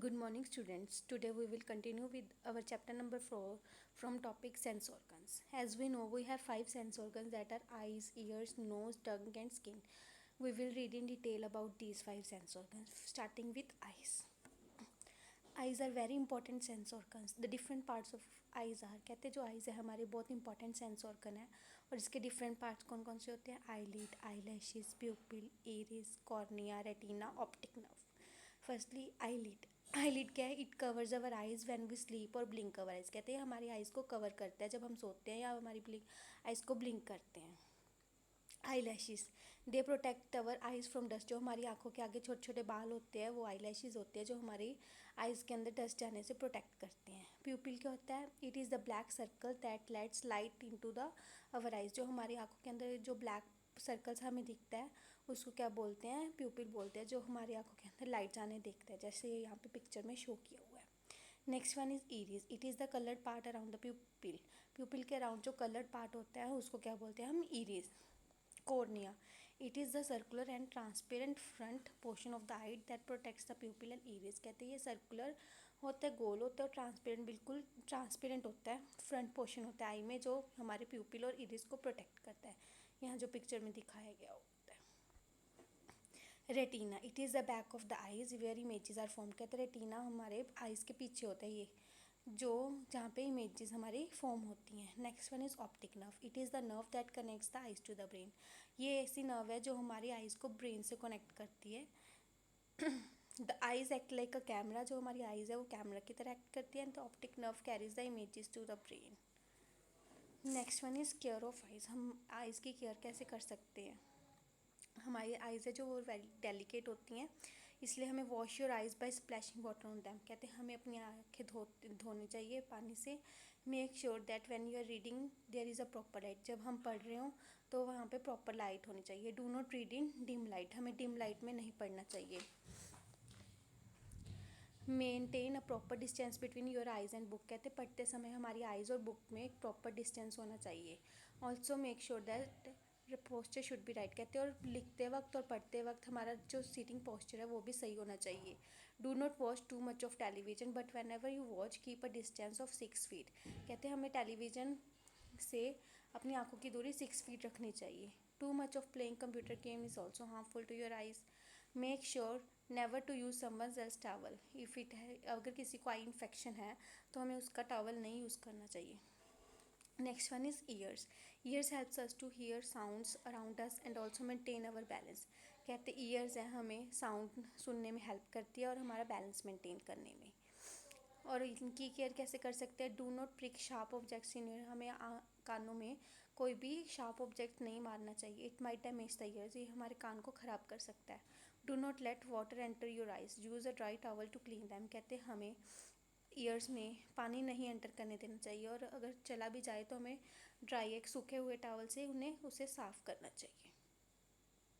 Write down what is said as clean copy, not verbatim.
Good morning, students. Today we will continue with our chapter number 4 from topic sense organs. As we know, we have 5 sense organs that are eyes, ears, nose, tongue, and skin. We will read in detail about these 5 sense organs, starting with eyes. Eyes are very important sense organs. The different parts of eyes are, कहते हैं जो eyes है हमारे बहुत important sense organ है, और इसके different parts कौन कौन से होते हैं? eyelid, eyelashes, pupil, iris, cornea, retina, optic nerve. Firstly, eyelid. eyelid क्या है? It covers our eyes when we sleep और ब्लिंक अवर आइज. कहते हैं हमारी आइज़ को कवर करता है जब हम सोते हैं या हमारी आइज़ को ब्लिंक करते हैं. Eyelashes, they protect our eyes from dust. जो हमारी आंखों के आगे छोटे छोटे बाल होते हैं वो आई लैशेस होते हैं जो हमारी आइज़ के अंदर डस्ट जाने से प्रोटेक्ट करते हैं. प्यूपिल क्या होता है? It is the black circle that let's light into the our eyes. जो हमारी आंखों के अंदर जो ब्लैक सर्कल्स हमें दिखता है उसको क्या बोलते हैं? प्यूपिल बोलते हैं, जो हमारी आंखों के अंदर लाइट जाने देखता है, जैसे यहाँ पे पिक्चर में शो किया हुआ है. Next one is iris. It is the coloured part around the प्यूपिल. प्यूपिल के अराउंड जो कलर्ड पार्ट होता है उसको क्या बोलते हैं हम? Iris. Cornea. It is the circular and transparent front portion of the eye that protects the pupil and iris. कहते हैं ये सर्कुलर होता है, गोल होता है और ट्रांसपेरेंट, बिल्कुल ट्रांसपेरेंट होता है. फ्रंट पोर्शन होता है आई में जो हमारे प्यूपिल और इरिस को प्रोटेक्ट करता है. यहाँ जो पिक्चर में दिखाया गया होता है. Retina. It is the back of the eyes where images are form. कहते हैं रेटिना हमारे आइज़ के पीछे होता है, ये जो जहाँ पे इमेजेस हमारी फॉर्म होती हैं. Next one is optic nerve. It is the nerve that connects the eyes to the brain. ये ऐसी नर्व है जो हमारी आइज़ को ब्रेन से कनेक्ट करती है. The eyes act like a camera. जो हमारी आइज़ है वो कैमरा की तरह एक्ट करती है. And the optic nerve carries the images to the brain. Next one is care of eyes. हम आइज़ की केयर कैसे कर सकते हैं? हमारी आइज़ है जो वो वेरी डेलिकेट होती हैं, इसलिए हमें wash your eyes by splashing water on them. कहते हैं हमें अपनी आँखें धोनी चाहिए पानी से. Make sure that when you are reading there is a proper light. जब हम पढ़ रहे हों तो वहाँ पे प्रॉपर लाइट होनी चाहिए. Do not read in dim light. हमें डिम लाइट में नहीं पढ़ना चाहिए. Maintain a proper distance between your eyes and book. कहते पढ़ते समय हमारी आइज़ और बुक में एक प्रॉपर डिस्टेंस होना चाहिए. Also make sure that posture should be right. कहते हैं और लिखते वक्त और पढ़ते वक्त हमारा जो सीटिंग पोस्चर है वो भी सही होना चाहिए. Do not watch to much of television but when ever you watch keep a distance of 6 feet. कहते हैं हमें टेलीविज़न से अपनी आंखों की दूरी 6 फीट रखनी चाहिए. Too much of playing computer game is also harmful to your eyes. Make sure never to use someone else towel. If it है, अगर किसी को आई इन्फेक्शन है तो हमें उसका टॉवल नहीं यूज़ करना चाहिए. Next one is ears. Ears helps us to hear sounds around us and also maintain our balance. कहते ईयर्स हैं हमें साउंड सुनने में हेल्प करती है और हमारा बैलेंस मेंटेन करने में. और इनकी केयर कैसे कर सकते हैं? Do not prick sharp objects in year. हमें कानों में कोई भी शार्प ऑब्जेक्ट नहीं मारना चाहिए. It might damage the ears. ये हमारे कान को ख़राब कर सकता है. Do not let water enter your eyes. Use a dry towel to clean them. कहते हैं हमें ईयर्स में पानी नहीं एंटर करने देना चाहिए, और अगर चला भी जाए तो हमें ड्राई एक सूखे हुए टॉवल से उसे साफ़ करना चाहिए.